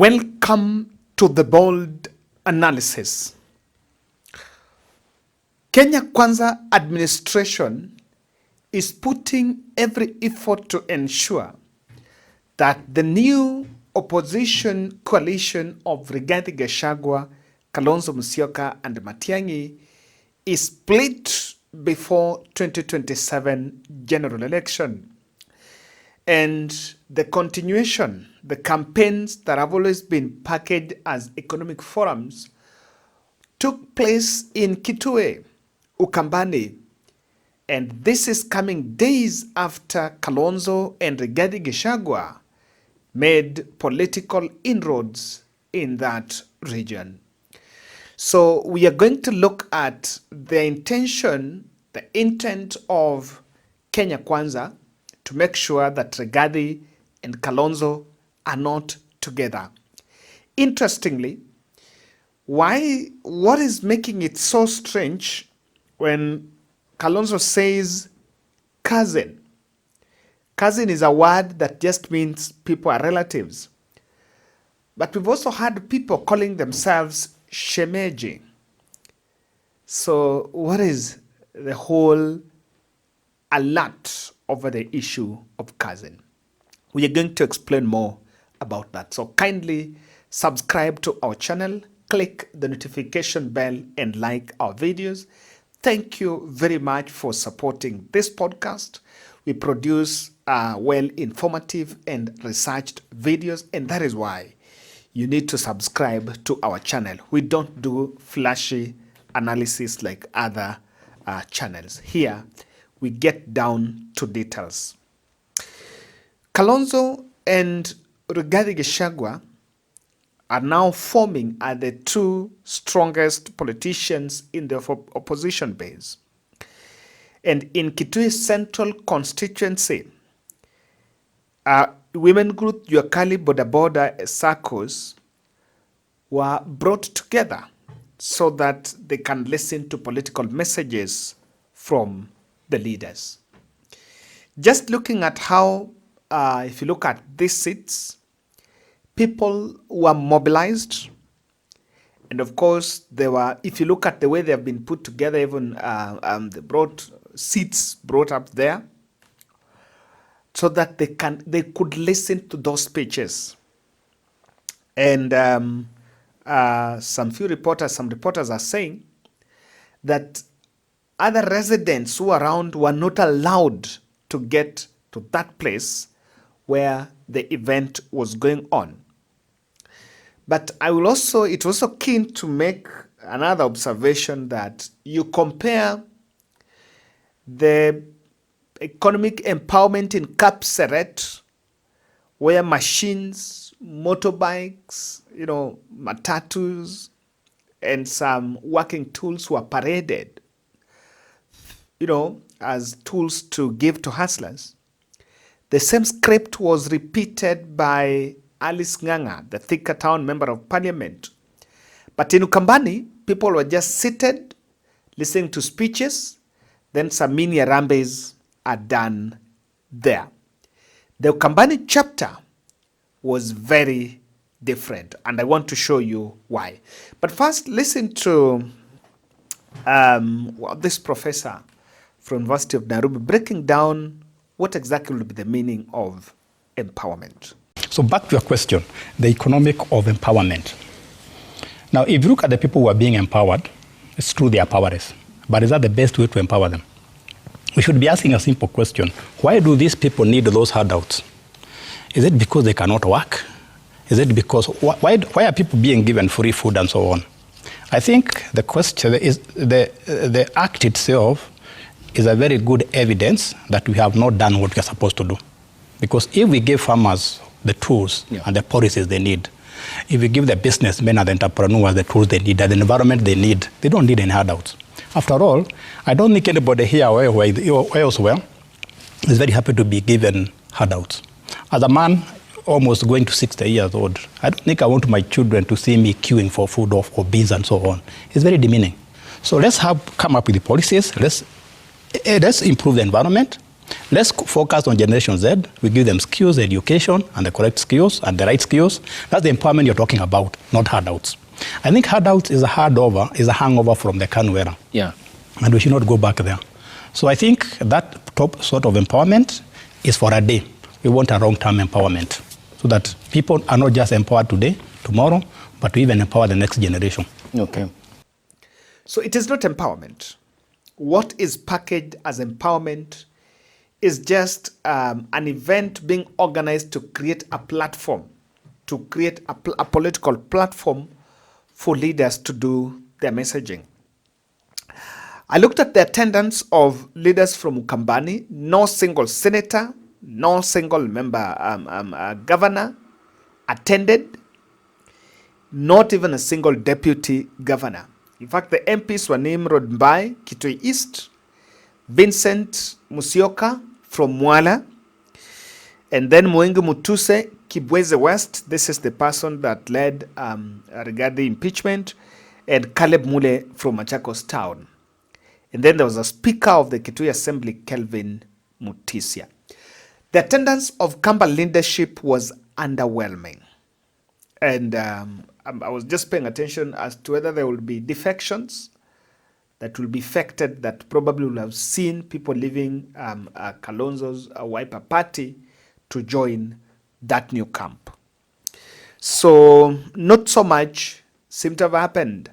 Welcome to the bold analysis. Kenya Kwanza administration is putting every effort to ensure that the new opposition coalition of Rigathi, Kalonzo, Musyoka and Matian'gi is split before 2027 general election. And the continuation, the campaigns that have always been packaged as economic forums took place in Kitui, Ukambani, and this is coming days after Kalonzo and Rigathi made political inroads in that region. So we are going to look at the intent of Kenya Kwanza to make sure that Rigathi and Kalonzo are not together. Interestingly, what is making it so strange when Kalonzo says cousin? Cousin is a word that just means people are relatives. But we've also had people calling themselves shemeji. So what is the whole alert over the issue of cousin? We are going to explain more about that. So kindly subscribe to our channel, click the notification bell and like our videos. Thank you very much for supporting this podcast. We produce well informative and researched videos, and that is why you need to subscribe to our channel. We don't do flashy analysis like other channels. Here, we get down to details. Kalonzo and Rigathi are now forming as the two strongest politicians in the opposition base. And in Kitui Central constituency, women group Yuakali Boda circles were brought together so that they can listen to political messages from the leaders. Just looking at how, if you look at these seats, people were mobilized. And of course, if you look at the way they have been put together, even they brought seats brought up there so that they could listen to those speeches. And some reporters are saying that other residents who are around were not allowed to get to that place where the event was going on. But it was also keen to make another observation that you compare the economic empowerment in Kapseret, where machines, motorbikes, matatus, and some working tools were paraded, as tools to give to hustlers. The same script was repeated by Alice Ng'ang'a, the Thika Town Member of Parliament. But in Ukambani, people were just seated, listening to speeches, then some mini harambes are done there. The Ukambani chapter was very different, and I want to show you why. But first, listen to this professor from University of Nairobi breaking down what exactly will be the meaning of empowerment. So back to your question, the economic of empowerment. Now, if you look at the people who are being empowered, it's true they are powerless, but is that the best way to empower them? We should be asking a simple question. Why do these people need those handouts? Is it because they cannot work? Is it because, why are people being given free food and so on? I think the question is, the act itself is a very good evidence that we have not done what we are supposed to do. Because if we give farmers the tools and the policies they need, if we give the businessmen and the entrepreneurs the tools they need and the environment they need, they don't need any handouts. After all, I don't think anybody here or elsewhere is very happy to be given handouts. As a man almost going to 60 years old, I don't think I want my children to see me queuing for food or beans and so on. It's very demeaning. So let's come up with the policies. Let's improve the environment. Let's focus on Generation Z. We give them skills, education, and the correct skills and the right skills. That's the empowerment you're talking about, not handouts. I think handouts is a hangover from the KANU era. Yeah. And we should not go back there. So I think that top sort of empowerment is for a day. We want a long-term empowerment so that people are not just empowered today, tomorrow, but to even empower the next generation. Okay. So it is not empowerment. What is packaged as empowerment is just an event being organized to create a platform, to create a political platform for leaders to do their messaging. I looked at the attendance of leaders from Ukambani. No single senator, no single member governor attended, not even a single deputy governor. In fact, the MPs were Nimrod Mbai, Kitui East, Vincent Musyoka from Mwala, and then Mwengi Mutuse, Kibweze West. This is the person that led Rigathi impeachment, and Caleb Mule from Machakos Town. And then there was a speaker of the Kitui Assembly, Kelvin Mutisia. The attendance of Kamba leadership was underwhelming. And I was just paying attention as to whether there will be defections that will be affected, that probably will have seen people leaving Kalonzo's Wiper Party to join that new camp. So not so much seemed to have happened.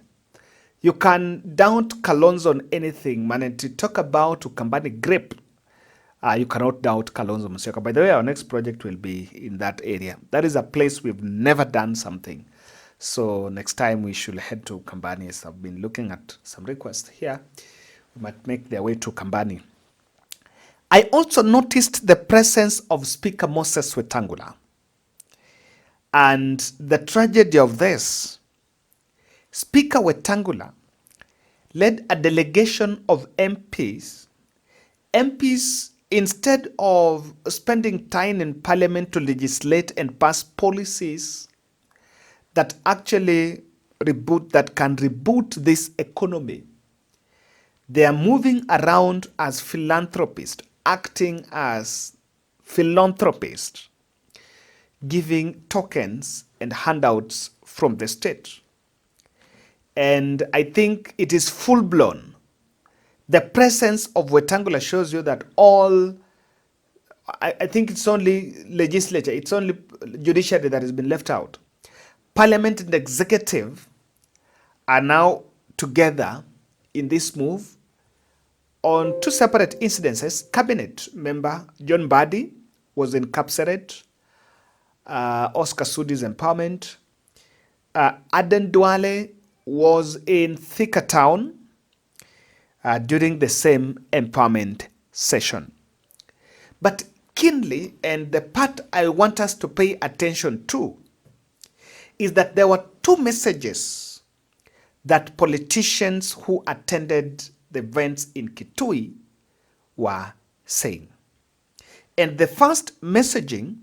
You can doubt Kalonzo on anything, man, and to talk about Ukambani grip, you cannot doubt Kalonzo Musyoka. By the way, our next project will be in that area. That is a place we've never done something. So next time we should head to Ukambani. As I've been looking at some requests here, we might make their way to Ukambani. I also noticed the presence of Speaker Moses Wetangula. And the tragedy of this, Speaker Wetangula led a delegation of MPs. MPs, instead of spending time in parliament to legislate and pass policies that actually can reboot this economy, they are moving around as philanthropists, acting as philanthropists, giving tokens and handouts from the state. And I think it is full-blown. The presence of Wetangula shows you that I think it's only legislature, it's only judiciary that has been left out. Parliament and executive are now together in this move on two separate incidences. Cabinet member John Mbadi was in Kapseret, Oscar Sudi's empowerment. Aden Duale was in Thika Town during the same empowerment session. But keenly, and the part I want us to pay attention to, is that there were two messages that politicians who attended the events in Kitui were saying. And the first messaging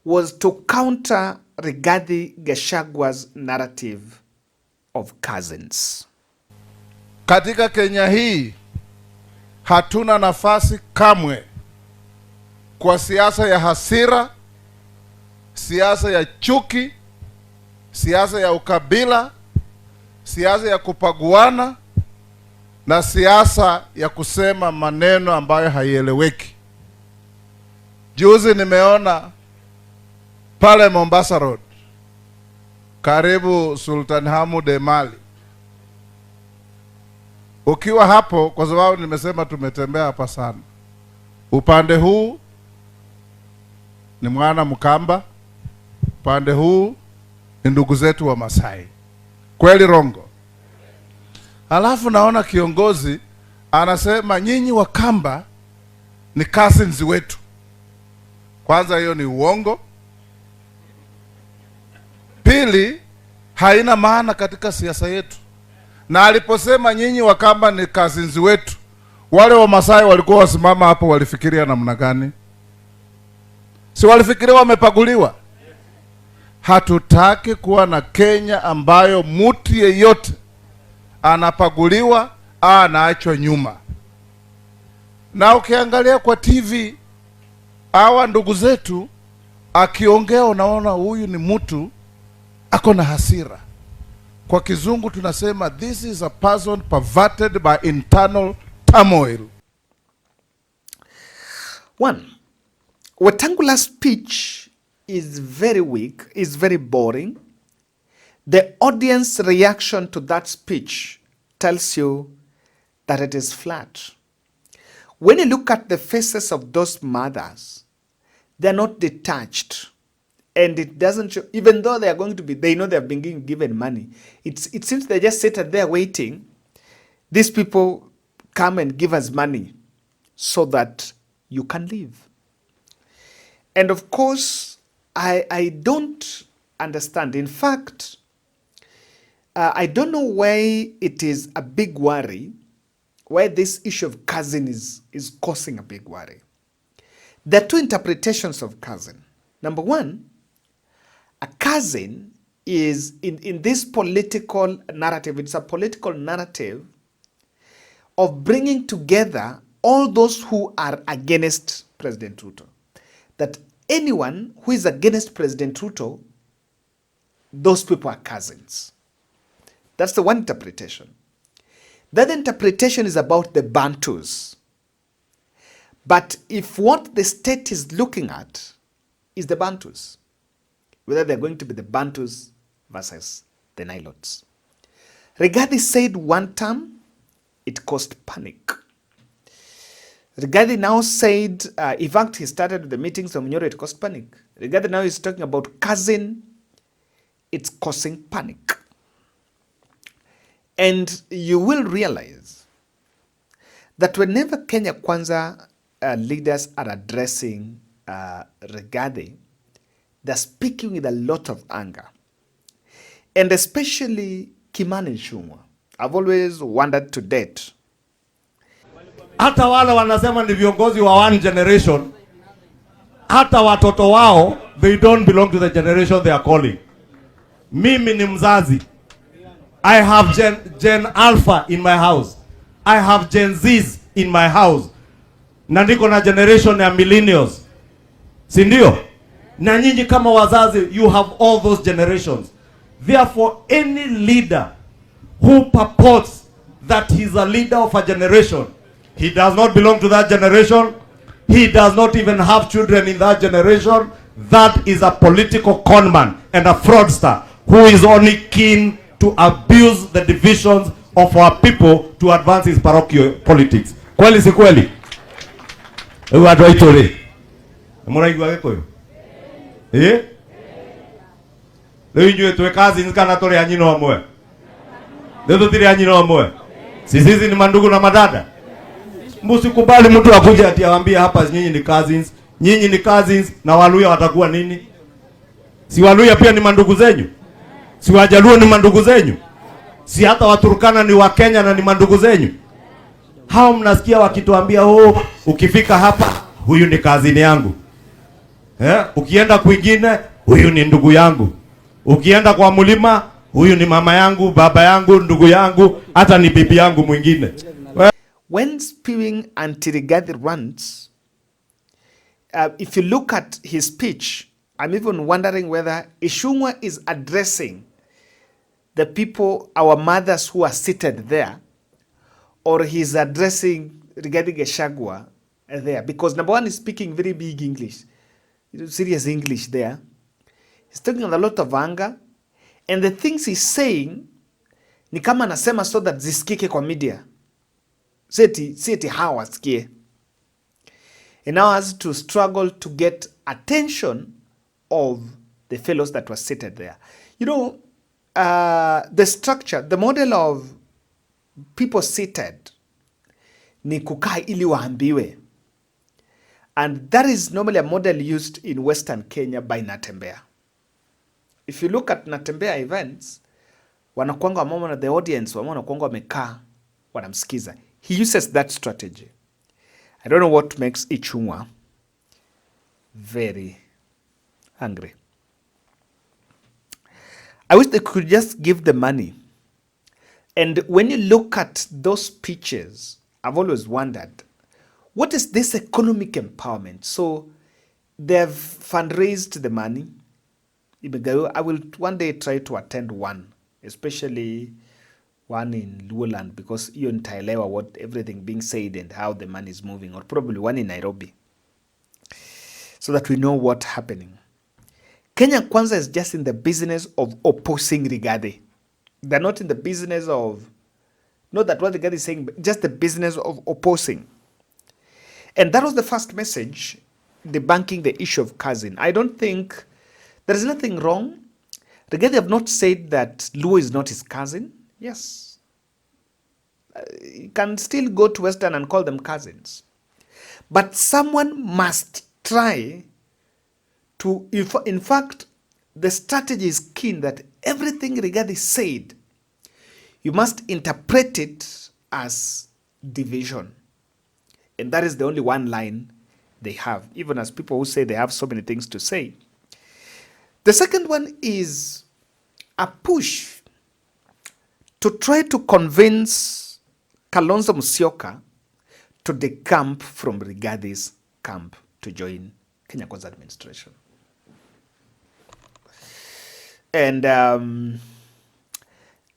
was to counter Rigathi Gachagwa's narrative of cousins. Katika Kenya hii hatuna nafasi kamwe kwa siasa ya hasira, siasa ya chuki, siasa ya ukabila, siasa ya kupaguana na siasa ya kusema maneno ambayo haieleweki. Juzi nimeona pale Mombasa Road karibu Sultan Hamoud Mali. Ukiwa hapo, kwa sababu nimesema tumetembea hapa sana, upande huu ni mwana Mkamba, upande huu ni ndugu zetu wa Masai. Kweli rongo? Alafu naona kiongozi anasema nyinyi wa Kamba ni cousins wetu. Kwanza hiyo ni uongo. Pili, haina maana katika siasa yetu. Na aliposema nyinyi wa Kamba ni cousins wetu, wale wa Masai walikuwa wasimama hapo walifikiria namna gani? Si walifikiria wamepaguliwa? Hatutaki kuwa na Kenya ambayo mtu yeyote anapaguliwa, anaachwa nyuma. Na ukiangalia kwa TV hawa ndugu zetu akiongea, unaona huyu ni mtu ako na hasira. Kwa kizungu tunasema this is a person perverted by internal turmoil. One, Wetangula's speech is very weak, is very boring. The audience reaction to that speech tells you that it is flat. When you look at the faces of those mothers, they're not detached. And it doesn't show, even though they are going to be, they know they're being given money. It seems they just sit there waiting. These people come and give us money so that you can live. And of course, I don't understand. In fact, I don't know why it is a big worry, why this issue of cousin is causing a big worry. There are two interpretations of cousin. Number one, a cousin is, in this political narrative, it's a political narrative of bringing together all those who are against President Ruto. That anyone who is against President Ruto, those people are cousins. That's the one interpretation. The other interpretation is about the Bantus. But if what the state is looking at is the Bantus, whether they're going to be the Bantus versus the Nilotes. Rigathi said one term, it caused panic. Rigathi now said, in fact, he started the meetings of Munyoro, it caused panic. Rigathi now is talking about cousin, it's causing panic. And you will realize that whenever Kenya Kwanza leaders are addressing Rigathi, they're speaking with a lot of anger. And especially Kimani Ichung'wah. I've always wondered to date. Hata wale wanasema ni viongozi wa one generation, hata watoto wao, they don't belong to the generation they are calling. Mimi ni mzazi. I have Gen Alpha in my house. I have Gen Zs in my house. Na niko na generation ya millennials. Si ndio? Na nyinyi kama wazazi, you have all those generations. Therefore, any leader who purports that he's a leader of a generation, he does not belong to that generation. He does not even have children in that generation. That is a political conman and a fraudster who is only keen to abuse the divisions of our people to advance his parochial politics. Kweli si kweli? Watu waitore. Muraigwa gikoyo. Leo inywe tuwe kazi nzikana tore ya nyino wamwe. Leo tutiri ya nyino wamwe. Sisi ni mandugu na madada. Msikubali mtu akuje ati awaambie hapa nyinyi ni cousins. Nyinyi ni cousins na Waluya watakuwa nini? Si Waluya pia ni mandugu zenyu? Si Wajaluo ni mandugu zenyu? Si hata Waturkana ni Wakenya na ni mandugu zenyu? Hao mnasikia wakituambia oh, ukifika hapa huyu ni cousin yangu. Ukienda kwingine huyu ni ndugu yangu. Ukienda kwa mlima huyu ni mama yangu, baba yangu, ndugu yangu, hata ni bibi yangu mwingine. When spewing anti-Rigathi rants, if you look at his speech, I'm even wondering whether Ichung'wah is addressing the people, our mothers who are seated there, or he's addressing Rigathi Gachagua there. Because number one, he's speaking very big English, serious English there. He's talking with a lot of anger. And the things he's saying, ni kama anasema so that zisikike kwa media. Seti hawa wasikie. And now has to struggle to get attention of the fellows that were seated there. You know, the structure, the model of people seated ni kukaa ili waambiwe. And that is normally a model used in Western Kenya by Natembea. If you look at Natembea events, wanakuanga wamama na the audience, wamama wanakuanga wamekaa, wanamsikiza. He uses that strategy. I don't know what makes Ichung'wah very angry. I wish they could just give the money. And when you look at those speeches, I've always wondered, What is this economic empowerment? So they've fundraised the money. I will one day try to attend one, especially one in Luoland, because you in Thailand, what everything being said and how the money is moving, or probably one in Nairobi, so that we know what's happening. Kenya Kwanza is just in the business of opposing Rigathi. They're not in the business of, not that what Rigathi is saying, but just the business of opposing. And that was the first message, debunking the issue of cousin. I don't think there is nothing wrong. Rigathi have not said that Luo is not his cousin. Yes. You can still go to Western and call them cousins. But someone must try to, in fact, the strategy is keen that everything Rigathi said, you must interpret it as division. And that is the only one line they have, even as people who say they have so many things to say. The second one is a push to try to convince Kalonzo Musyoka to decamp from Rigathi's camp to join Kenya Kwanza administration. And I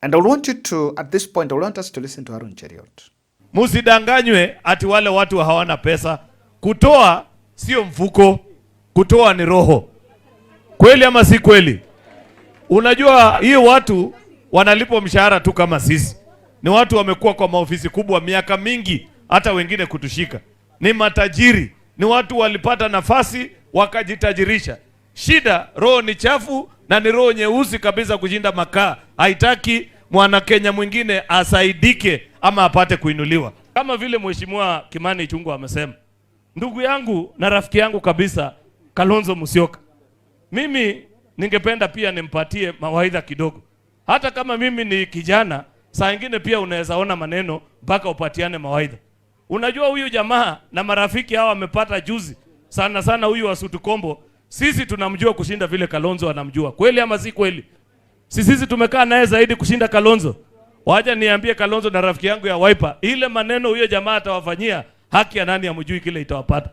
want you to, at this point, I want us to listen to Aaron Cheriot. Musidanganywe ati wale watu hawana pesa. Kutoa sio mfuko, kutoa ni roho. Kweli ama si kweli? Unajua hii watu wanalipwa mshahara tu kama sisi. Ni watu wamekuwa kwa maofisi kubwa miaka mingi, hata wengine kutushika. Ni matajiri, ni watu walipata nafasi wakajitajirisha. Shida, roho ni chafu na ni roho nyeusi kabisa kushinda makaa. Haitaki mwana Kenya mwingine asaidike ama apate kuinuliwa. Kama vile Mheshimiwa Kimani Ichung'wah amesema, ndugu yangu na rafiki yangu kabisa Kalonzo Musyoka, mimi ningependa pia nimpatie mawaidha kidogo. Hata kama mimi ni kijana, saa nyingine pia unaweza ona maneno mpaka upatiane mawaidha. Unajua huyu jamaa na marafiki hawa wamepata juzi sana sana, huyu wa Sutukombo, sisi tunamjua kushinda vile Kalonzo anamjua. Kweli ama si kweli? Sisi tumekaa naye zaidi kushinda Kalonzo. Waje niambie Kalonzo na rafiki yangu ya Wiper, ile maneno huyo jamaa atawafanyia, haki ya nani amjui kile itawapata.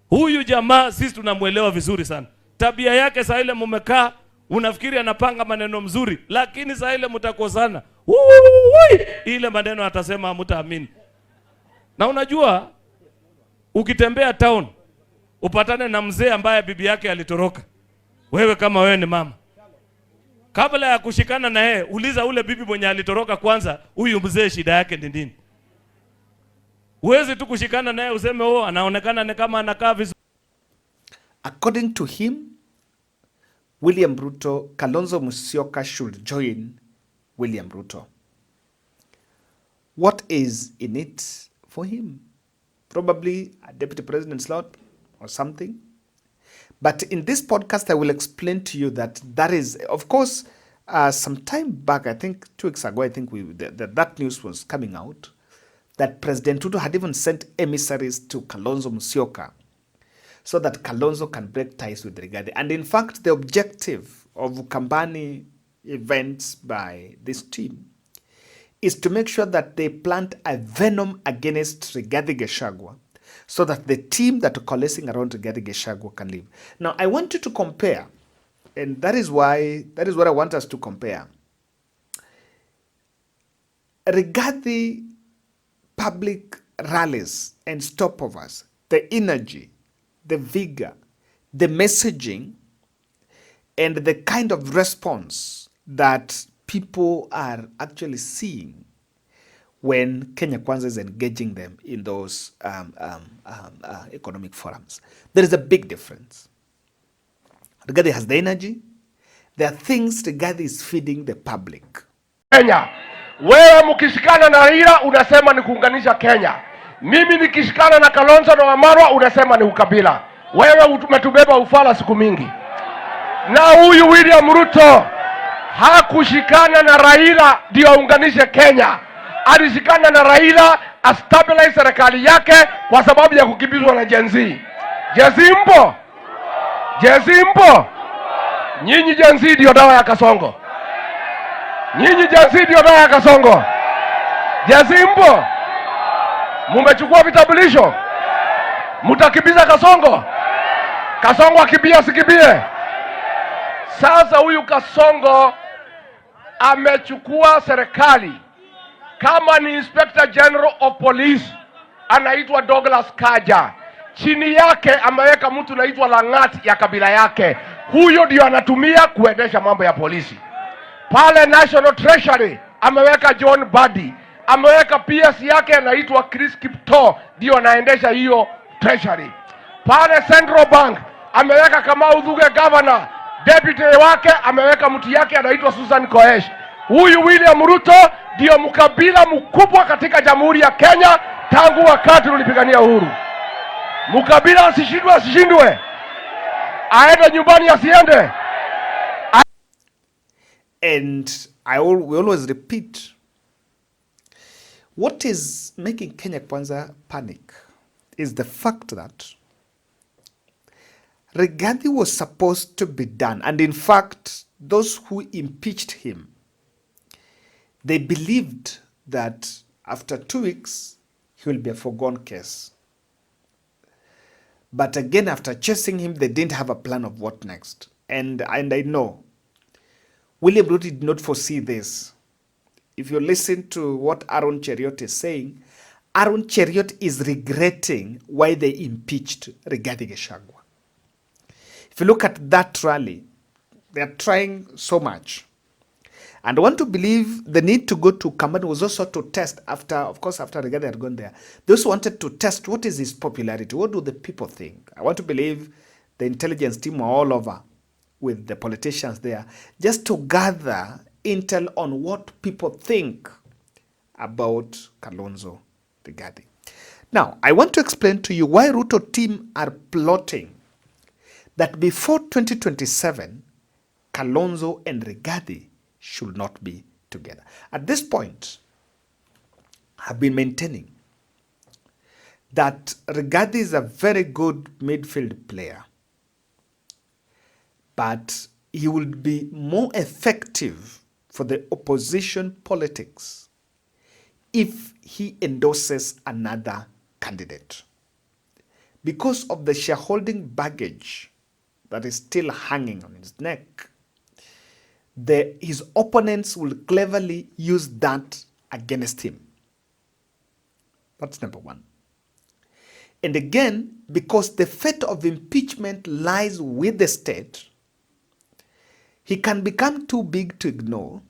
Huyu jamaa sisi tunamuelewa vizuri sana. Tabia yake saa ile mumekaa, unafikiri anapanga maneno mzuri, lakini saa ile mtakosana. Ile maneno atasema hamtaamini. Na unajua ukitembea town upatane na mzee ambaye bibi yake alitoroka. Wewe kama wewe ni mama, kabla ya kushikana na yeye, uliza ule bibi mwenye alitoroka kwanza, huyu mzee shida yake ni nini? Uwezi tu kushikana na yeye useme oh anaonekana ni kama anakaa vizuri. According to him, William Ruto, Kalonzo Musyoka should join William Ruto. What is in it for him? Probably a deputy president slot or something. But in this podcast, I will explain to you that that is, of course, some time back, I think 2 weeks ago, I think that news was coming out, that President Ruto had even sent emissaries to Kalonzo Musyoka so that Kalonzo can break ties with Rigathi. And in fact, the objective of Ukambani events by this team is to make sure that they plant a venom against Rigathi Gachagua so that the team that are coalescing around Rigathi Gachagua can live. Now, I want you to compare, and that is what I want us to compare. Rigathi public rallies and stopovers, the energy, the vigor, the messaging, and the kind of response that people are actually seeing when Kenya Kwanza is engaging them in those economic forums. There is a big difference. Rigathi has the energy. There are things Rigathi is feeding the public. Kenya, wewe mkishikana na Raila unasema ni kuunganisha Kenya. Mimi nikishikana na Kalonzo na Wamarwa unasema ni ukabila. Wewe umetubeba ufala siku mingi. Na huyu William Ruto hakushikana na Raila ndio aunganishe Kenya. Alishikana na Raila astabilize serikali yake kwa sababu ya kukimbizwa na Gen Z. Gen Z mpo? Gen Z mpo? Nyinyi Gen Z ndio dawa ya kasongo. Nyinyi Gen Z ndio dawa ya kasongo. Gen Z mpo? Mumechukua vitambulisho? Mtakimbiza Kasongo? Kasongo akimbie asikimbie? Sasa huyu Kasongo amechukua serikali. Kama ni Inspector General of Police anaitwa Douglas Kaja, chini yake ameweka mtu anaitwa Lang'at ya kabila yake. Huyo ndio anatumia kuendesha mambo ya polisi. Pale National Treasury ameweka John Badi, ameweka PS yake anaitwa Chris Kipto, ndio anaendesha hiyo treasury. Pale Central Bank ameweka Kamau Thuge governor, deputy wake ameweka mtu yake anaitwa Susan Koesh. Huyu William Ruto ndio mkabila mkubwa katika Jamhuri ya Kenya tangu wakati tulipigania uhuru. Mkabila asishindwe, aende nyumbani asiende. And we always repeat, what is making Kenya Kwanza panic is the fact that Rigathi was supposed to be done. And in fact, those who impeached him, they believed that after 2 weeks, he will be a foregone case. But again, after chasing him, they didn't have a plan of what next. And I know William Ruto did not foresee this. If you listen to what Aaron Cheriot is saying, Aaron Cheriot is regretting why they impeached Rigathi Gachagua. If you look at that rally, they are trying so much. And I want to believe the need to go to Kambani was also to test after Rigathi had gone there. Those wanted to test what is his popularity, what do the people think. I want to believe the intelligence team were all over with the politicians there, just to gather intel on what people think about Kalonzo Rigathi. Now, I want to explain to you why Ruto team are plotting that before 2027, Kalonzo and Rigathi should not be together. At this point, I've been maintaining that Rigathi is a very good midfield player, but he will be more effective for the opposition politics if he endorses another candidate. Because of the shareholding baggage that is still hanging on his neck, his opponents will cleverly use that against him. That's number one. And again, because the fate of impeachment lies with the state, he can become too big to ignore,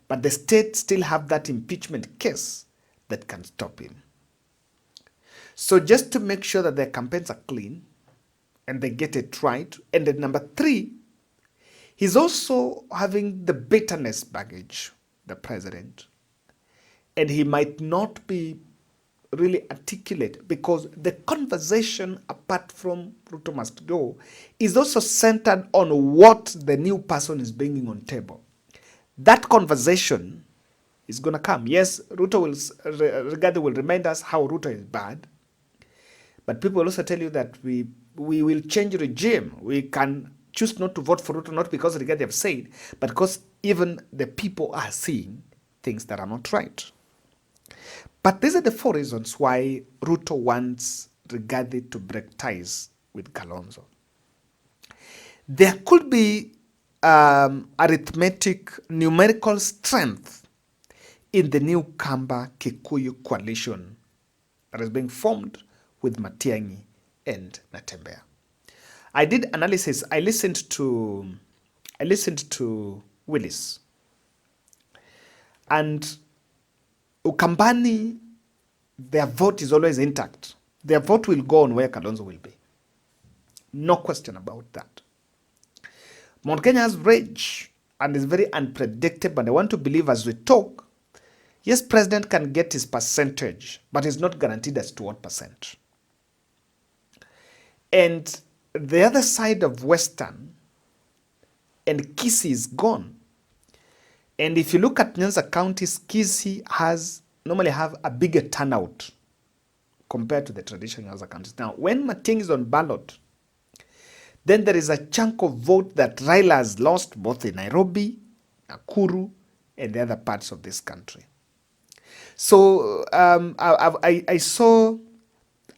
but the state still have that impeachment case that can stop him. So just to make sure that their campaigns are clean and they get it right. And then number three, he's also having the bitterness baggage, the president. And he might not be really articulate because the conversation, apart from Ruto must go, is also centered on what the new person is bringing on table. That conversation is going to come. Yes, Rigathi will remind us how Ruto is bad, but people will also tell you that we will change regime. We can choose not to vote for Ruto, not because Rigathi have said, but because even the people are seeing things that are not right. But these are the 4 reasons why Ruto wants Rigathi to break ties with Kalonzo. There could be arithmetic, numerical strength in the new Kamba-Kikuyu coalition that is being formed with Matian'gi and Natembeya. I did analysis. I listened to Willis. And Ukambani, their vote is always intact. Their vote will go on where Kalonzo will be. No question about that. Mount Kenya has rage and is very unpredictable. And I want to believe as we talk, yes, president can get his percentage, but it's not guaranteed as to what percent. And the other side of Western and Kisii is gone. And if you look at Nyanza counties, Kisii normally have a bigger turnout compared to the traditional Nyanza counties. Now, when Matian'gi is on ballot, then there is a chunk of vote that Raila has lost both in Nairobi, Nakuru, and the other parts of this country. So I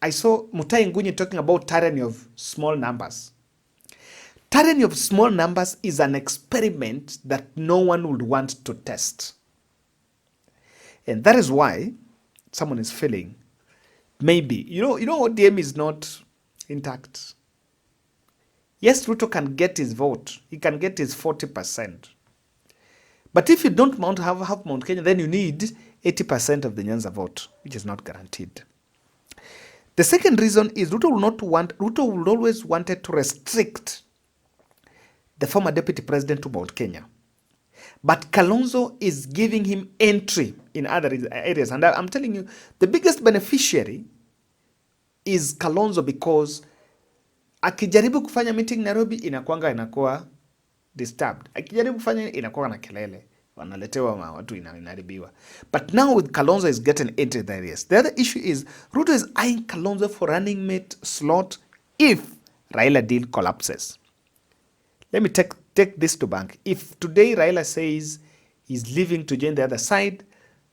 I saw Mutai Ngugi talking about tyranny of small numbers. Tyranny of small numbers is an experiment that no one would want to test. And that is why someone is feeling maybe, ODM is not intact. Yes, Ruto can get his vote. He can get his 40%. But if you don't have Mount Kenya, then you need 80% of the Nyanza vote, which is not guaranteed. The second reason is Ruto will always wanted to restrict the former deputy president to Mount Kenya. But Kalonzo is giving him entry in other areas. And I'm telling you, the biggest beneficiary is Kalonzo, because akijaribu kufanya meeting Nairobi inakuwa disturbed. Akijaribu kufanya inakuwa na kelele. Wanaletewa watu inaharibiwa. But now with Kalonzo is getting into the areas. The other issue is Ruto is eyeing Kalonzo for running mate slot if Raila deal collapses. Let me take this to bank. If today Raila says he's leaving to join the other side,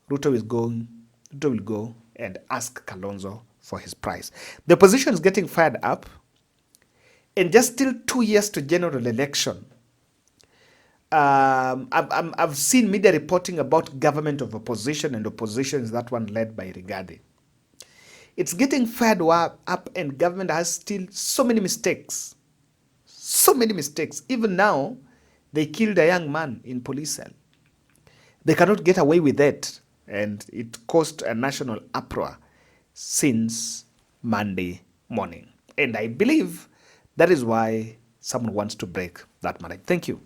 Ruto will go and ask Kalonzo for his prize. The opposition is getting fired up, and just still 2 years to general election. I've seen media reporting about government of opposition, and opposition is that one led by Rigathi. It's getting fired up, and government has still so many mistakes. So many mistakes. Even now, they killed a young man in police cell. They cannot get away with that, and it caused a national uproar since Monday morning. And I believe that is why someone wants to break that marriage. Thank you.